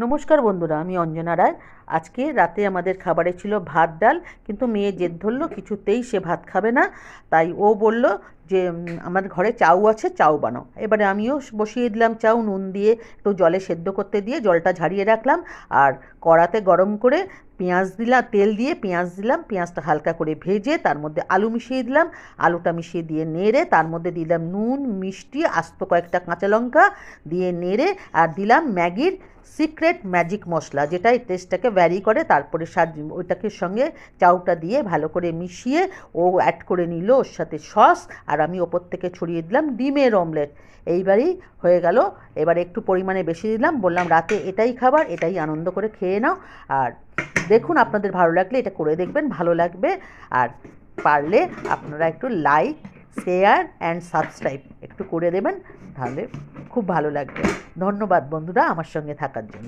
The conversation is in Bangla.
নমস্কার বন্ধুরা, আমি অঞ্জনা রায়। আজকে রাতে আমাদের খাবারে ছিল ভাত ডাল, কিন্তু মেয়ে জেদ ধরলো কিছুতেই সে ভাত খাবে না। তাই ও বলল যে আমার ঘরে চাউ আছে, চাউ বানাও। এবারে আমিও বসিয়ে দিলাম চাউ, নুন দিয়ে একটু জলে সেদ্ধ করতে দিয়ে জলটা ঝারিয়ে রাখলাম। আর কড়াতে গরম করে পেঁয়াজ দিলাম, তেল দিয়ে পেঁয়াজ দিলাম, পেঁয়াজটা হালকা করে ভেজে তার মধ্যে আলু মিশিয়ে দিলাম। আলুটা মিশিয়ে দিয়ে নেড়ে তার মধ্যে দিলাম নুন, মিষ্টি, আস্ত কয়েকটা কাঁচা লঙ্কা দিয়ে নেড়ে আর দিলাম ম্যাগির সিক্রেট ম্যাজিক মশলা, যেটা এই টেস্টটাকে ভ্যারি করে। তারপরে ওইটাকে সঙ্গে চাউটা দিয়ে ভালো করে মিশিয়ে ও অ্যাড করে নিল ওর সাথে সস, আর আমি ওপর থেকে ছড়িয়ে দিলাম ডিমের অমলেট। এইবারই হয়ে গেল। এবারে একটু পরিমাণে বেশি দিলাম, বললাম রাতে এটাই খাবার, এটাই আনন্দ করে খেয়ে নাও। আর দেখুন, আপনাদের ভালো লাগলে এটা করে দেখবেন, ভালো লাগবে। আর পারলে আপনারা একটু লাইক, শেয়ার অ্যান্ড সাবস্ক্রাইব একটু করে দেবেন, তাহলে খুব ভালো লাগবে। ধন্যবাদ বন্ধুরা আমার সঙ্গে থাকার জন্য।